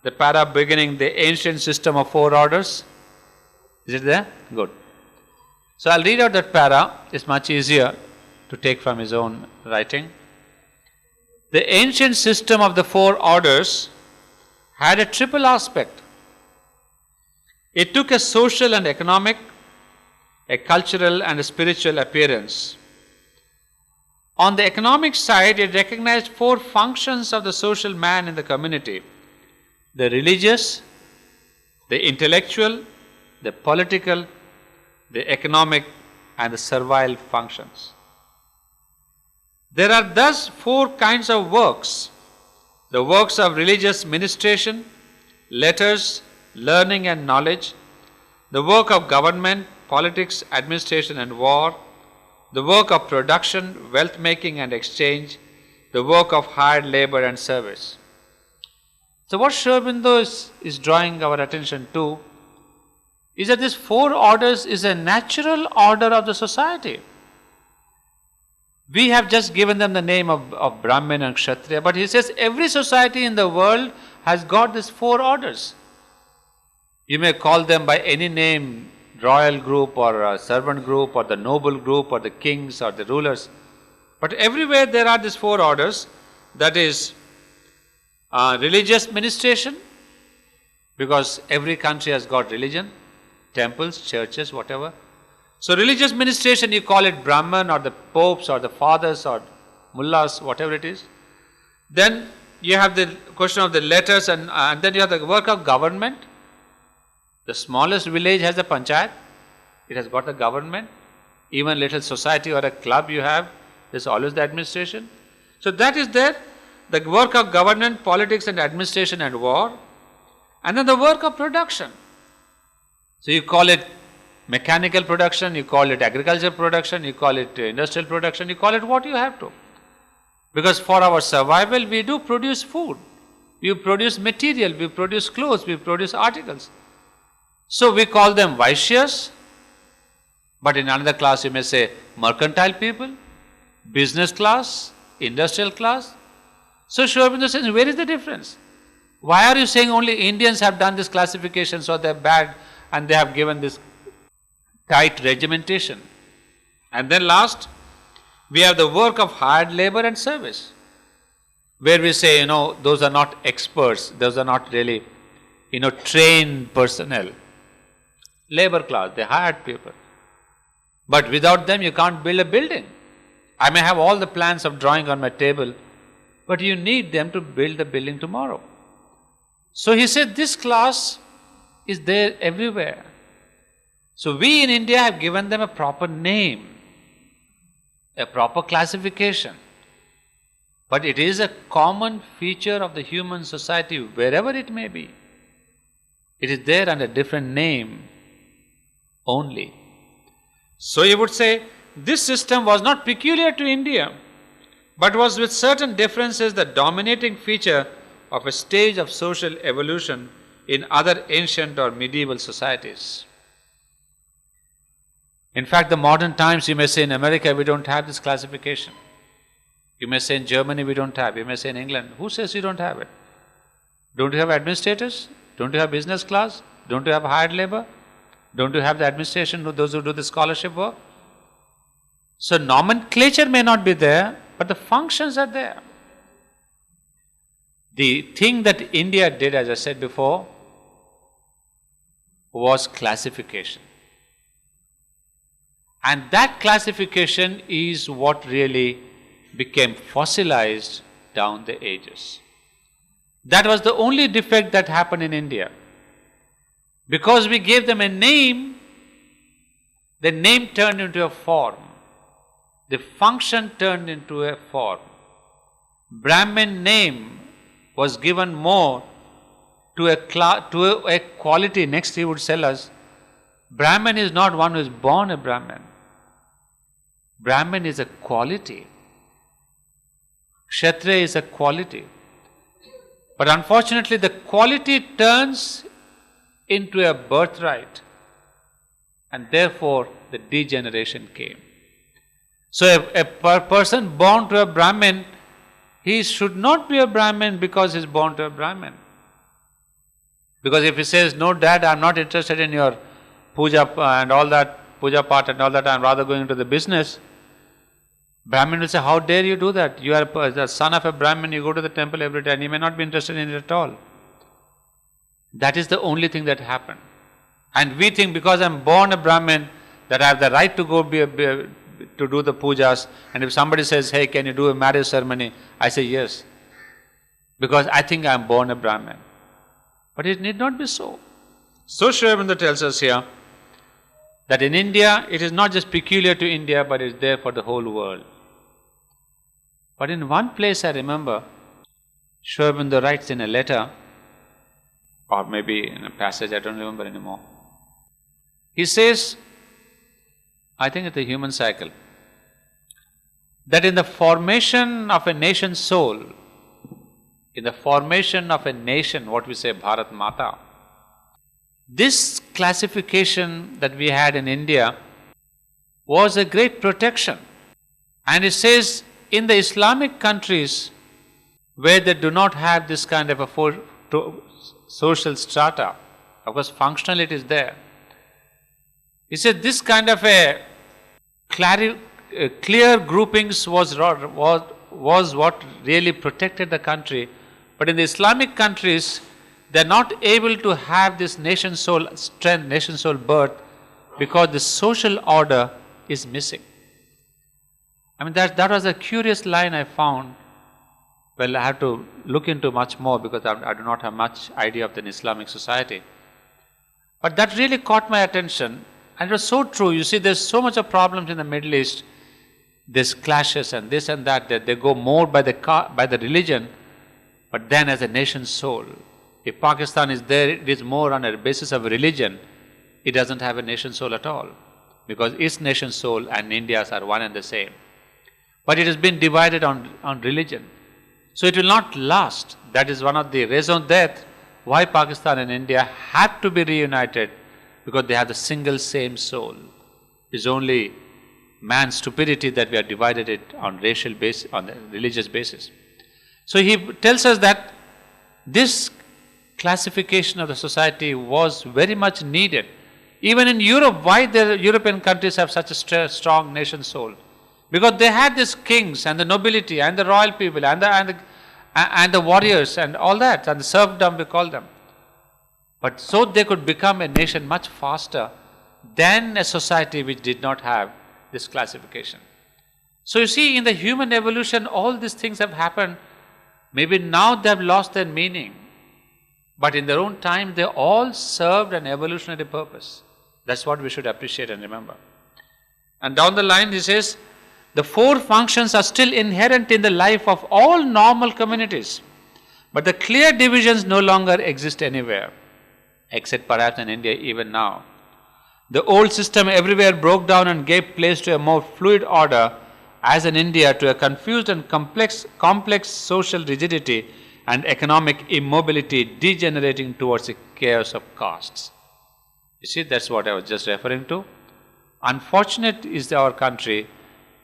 The para beginning the ancient system of four orders. Is it there? Good. So I'll read out that para. It's much easier to take from his own writing. The ancient system of the four orders had a triple aspect. It took a social and economic, a cultural and a spiritual appearance. On the economic side, it recognized four functions of the social man in the community: the religious, the intellectual, the political, the economic, and the servile functions. There are thus four kinds of works: the works of religious ministration, letters, learning and knowledge; the work of government, politics, administration and war; the work of production, wealth making and exchange; the work of hired labor and service. So what Aurobindo is drawing our attention to is that this four orders is a natural order of the society. We have just given them the name of Brahmin and Kshatriya, but he says every society in the world has got these four orders. You may call them by any name, royal group or a servant group or the noble group or the kings or the rulers. But everywhere there are these four orders, that is religious ministration, because every country has got religion, temples, churches, whatever. So religious ministration, you call it Brahman or the popes or the fathers or mullahs, whatever it is. Then you have the question of the letters, and then you have the work of government. The smallest village has a panchayat, it has got the government. Even little society or a club you have, there's always the administration. So that is there, the work of government, politics and administration and war. And then the work of production. So you call it mechanical production, you call it agricultural production, you call it industrial production, you call it what you have to. Because for our survival, we do produce food, we produce material, we produce clothes, we produce articles. So we call them Vaishyas, but in another class you may say mercantile people, business class, industrial class. So Aurobindo says, where is the difference? Why are you saying only Indians have done this classification, so they're bad and they have given this tight regimentation? And then last, we have the work of hired labor and service, where we say, those are not experts, those are not really, trained personnel. Labor class, they hired people. But without them, you can't build a building. I may have all the plans of drawing on my table, but you need them to build the building tomorrow. So he said this class is there everywhere. So we in India have given them a proper name, a proper classification. But it is a common feature of the human society, wherever it may be. It is there under a different name only. So you would say this system was not peculiar to India, but was with certain differences the dominating feature of a stage of social evolution in other ancient or medieval societies. In fact, the modern times, you may say in America, we don't have this classification. You may say in Germany we don't have, you may say in England. Who says you don't have it? Don't you have administrators? Don't you have business class? Don't you have hired labor? Don't you have the administration, those who do the scholarship work? So nomenclature may not be there, but the functions are there. The thing that India did, as I said before, was classification. And that classification is what really became fossilized down the ages. That was the only defect that happened in India. Because we gave them a name, the name turned into a form. The function turned into a form. Brahmin name was given more to a quality. Next he would tell us, Brahmin is not one who is born a Brahmin. Brahmin is a quality. Kshatriya is a quality. But unfortunately the quality turns into a birthright, and therefore the degeneration came. So a person born to a Brahmin, he should not be a Brahmin because he is born to a Brahmin. Because if he says, no dad, I am not interested in your puja and all that, puja part and all that, I am rather going into the business. Brahmin will say, how dare you do that? You are the son of a Brahmin, you go to the temple every day and you may not be interested in it at all. That is the only thing that happened. And we think because I am born a Brahmin, that I have the right to go to do the pujas, and if somebody says, hey, can you do a marriage ceremony? I say yes. Because I think I am born a Brahmin. But it need not be so. So Aurobindo tells us here that in India, it is not just peculiar to India, but it is there for the whole world. But in one place I remember, Aurobindo writes in a letter, or maybe in a passage, I don't remember anymore. He says, I think it's the human cycle, that in the formation of a nation's soul, in the formation of a nation, what we say Bharat Mata, this classification that we had in India was a great protection. And it says in the Islamic countries where they do not have this kind of a social strata, of course functionally it is there. He said this kind of a clear groupings was what really protected the country. But in the Islamic countries, they are not able to have this nation soul strength, nation soul birth, because the social order is missing. I mean, that was a curious line I found. Well, I have to look into much more because I do not have much idea of the Islamic society. But that really caught my attention, and it was so true. You see, there's so much of problems in the Middle East. There's clashes and this and that they go more by the religion, but then as a nation's soul. If Pakistan is there, it is more on a basis of religion. It doesn't have a nation soul at all, because its nation soul and India's are one and the same. But it has been divided on religion. So it will not last. That is one of the raison d'etre why Pakistan and India had to be reunited, because they have the single same soul. It is only man's stupidity that we have divided it on racial basis, on the religious basis. So he tells us that this classification of the society was very much needed. Even in Europe, why the European countries have such a strong nation soul? Because they had these kings and the nobility and the royal people and the warriors and all that, and the serfdom we call them. But so they could become a nation much faster than a society which did not have this classification. So you see, in the human evolution, all these things have happened. Maybe now they have lost their meaning, but in their own time they all served an evolutionary purpose. That's what we should appreciate and remember. And down the line he says, the four functions are still inherent in the life of all normal communities, but the clear divisions no longer exist anywhere, except perhaps in India even now. The old system everywhere broke down and gave place to a more fluid order, as in India to a confused and complex social rigidity and economic immobility degenerating towards a chaos of castes. You see, that's what I was just referring to. Unfortunate is our country,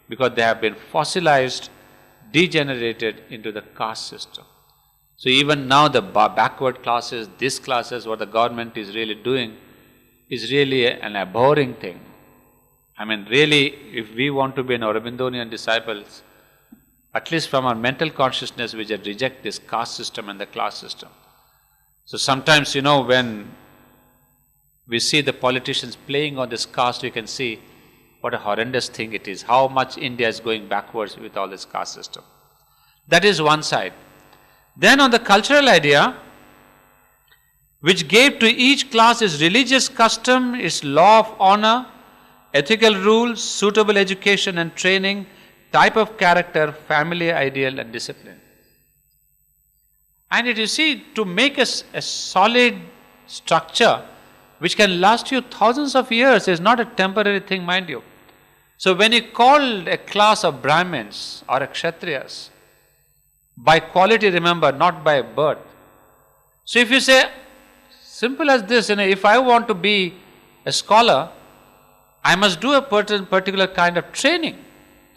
because they have been fossilized degenerated into the caste system. So even now the backward classes, these classes, what the government is really doing is really an abhorring thing. I mean, really, if we want to be an Aurobindonian disciples, at least from our mental consciousness, we just reject this caste system and the class system. So sometimes, when we see the politicians playing on this caste, we can see what a horrendous thing it is, how much India is going backwards with all this caste system. That is one side. Then on the cultural idea, which gave to each class its religious custom, its law of honor, ethical rules, suitable education and training, type of character, family ideal and discipline. And it, you see, to make a solid structure which can last you thousands of years is not a temporary thing, mind you. So when you called a class of Brahmins or Kshatriyas, by quality, remember, not by birth. So if you say, simple as this, if I want to be a scholar, I must do a particular kind of training.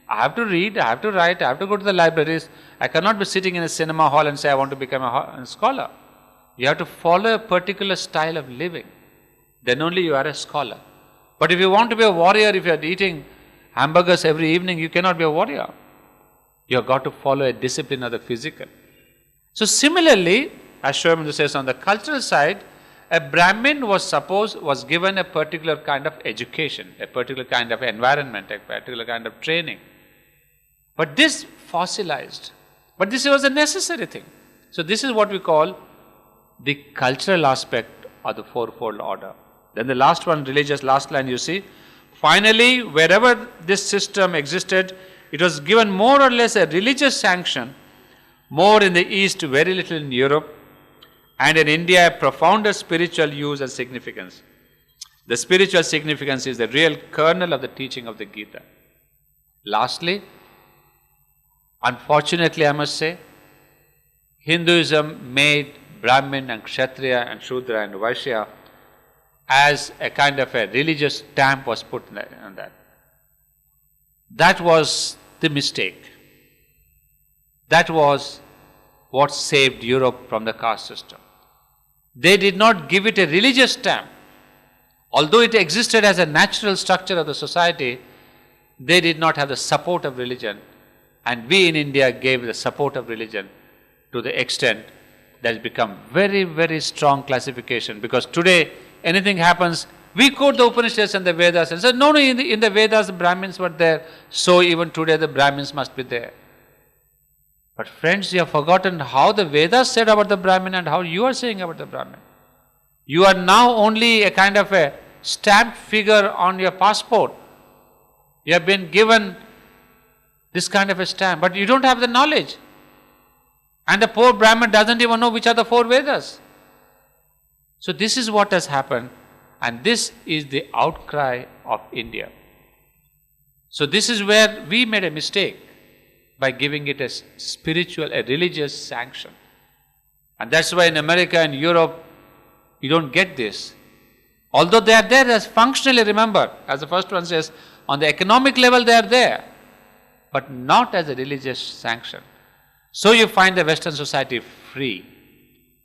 I have to read, I have to write, I have to go to the libraries. I cannot be sitting in a cinema hall and say I want to become a scholar. You have to follow a particular style of living. Then only you are a scholar. But if you want to be a warrior, if you are eating hamburgers every evening, you cannot be a warrior. You have got to follow a discipline of the physical. So similarly, as Aurobindo says, on the cultural side, a Brahmin was given a particular kind of education, a particular kind of environment, a particular kind of training. But this fossilized. But this was a necessary thing. So this is what we call the cultural aspect of the Fourfold Order. Then the last one, religious, last line you see. Finally, wherever this system existed, it was given more or less a religious sanction, more in the East, very little in Europe, and in India, a profounder spiritual use and significance. The spiritual significance is the real kernel of the teaching of the Gita. Lastly, unfortunately I must say, Hinduism made Brahmin and Kshatriya and Shudra and Vaishya as a kind of a religious stamp was put on that. That was the mistake. That was what saved Europe from the caste system. They did not give it a religious stamp. Although it existed as a natural structure of the society, they did not have the support of religion. And we in India gave the support of religion to the extent that it's become very, very strong classification. Because today, anything happens, we quote the Upanishads and the Vedas and say, no, in the Vedas the Brahmins were there, so even today the Brahmins must be there. But friends, you have forgotten how the Vedas said about the Brahmin and how you are saying about the Brahmin. You are now only a kind of a stamped figure on your passport. You have been given this kind of a stamp, but you don't have the knowledge. And the poor Brahmin doesn't even know which are the four Vedas. So this is what has happened, and this is the outcry of India. So this is where we made a mistake by giving it a spiritual, a religious sanction. And that's why in America and Europe, you don't get this. Although they are there as functionally, remember, as the first one says, on the economic level they are there, but not as a religious sanction. So you find the Western society free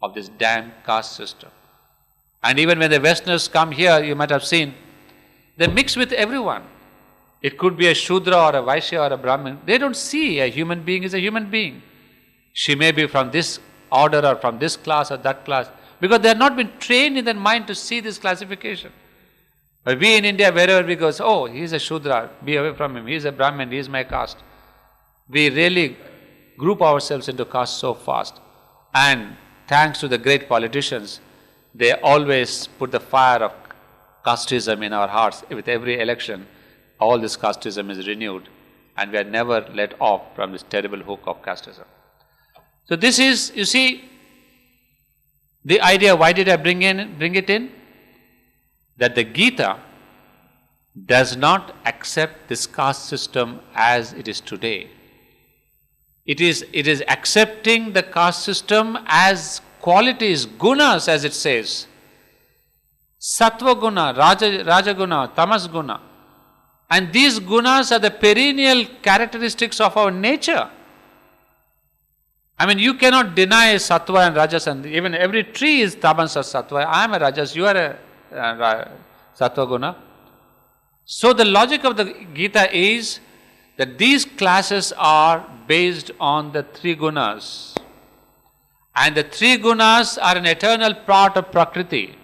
of this damn caste system. And even when the Westerners come here, you might have seen, they mix with everyone. It could be a Shudra or a Vaishya or a Brahmin. They don't see a human being is a human being. She may be from this order or from this class or that class, because they have not been trained in their mind to see this classification. But we in India, wherever we go, say, oh, he is a Shudra, be away from him, he is a Brahmin, he is my caste. We really group ourselves into caste so fast. And thanks to the great politicians, they always put the fire of casteism in our hearts. With every election, all this casteism is renewed, and we are never let off from this terrible hook of casteism. So this is, you see, the idea. Why did I bring it in? That the Gita does not accept this caste system as it is today. It is accepting the caste system as qualities, gunas, as it says. Sattva guna, Raja guna, Tamas guna. And these gunas are the perennial characteristics of our nature. I mean, you cannot deny sattva and rajas, and even every tree is tamas or sattva. I am a rajas, you are a sattva guna. So the logic of the Gita is that these classes are based on the three gunas. And the three gunas are an eternal part of Prakriti.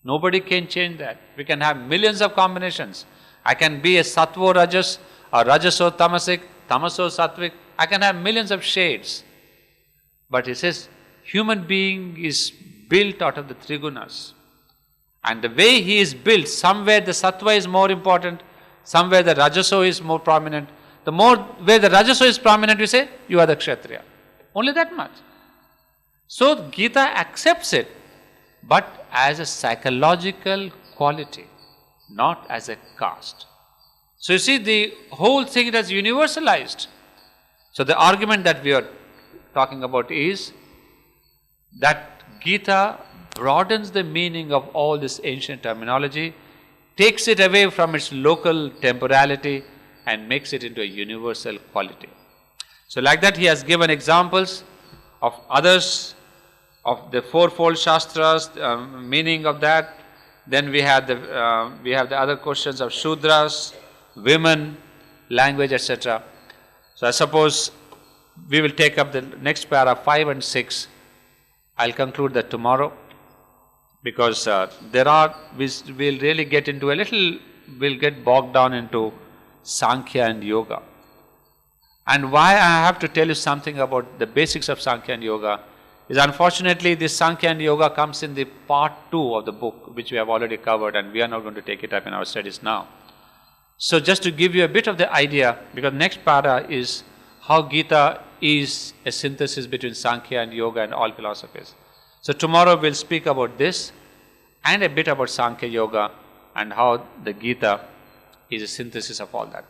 Nobody can change that. We can have millions of combinations. I can be a sattva rajas, or rajaso tamasic, tamaso sattvic. I can have millions of shades. But he says, human being is built out of the three gunas. And the way he is built, somewhere the sattva is more important, somewhere the rajaso is more prominent. The more where the rajaso is prominent, you say, you are the kshatriya. Only that much. So Gita accepts it, but as a psychological quality, not as a caste. So you see, the whole thing is universalized. So the argument that we are talking about is that Gita broadens the meaning of all this ancient terminology, takes it away from its local temporality and makes it into a universal quality. So like that he has given examples of others, of the fourfold shastras, meaning of that. Then we have the other questions of Shudras, women, language, etc. So I suppose we will take up the next para 5 and 6. I'll conclude that tomorrow, because we'll really get into we'll get bogged down into Sankhya and Yoga. And why I have to tell you something about the basics of Sankhya and Yoga is, unfortunately, this Sankhya and Yoga comes in the part 2 of the book, which we have already covered, and we are not going to take it up in our studies now. So just to give you a bit of the idea, because next para is how Gita is a synthesis between Sankhya and Yoga and all philosophies. So tomorrow we'll speak about this and a bit about Sankhya Yoga and how the Gita is a synthesis of all that.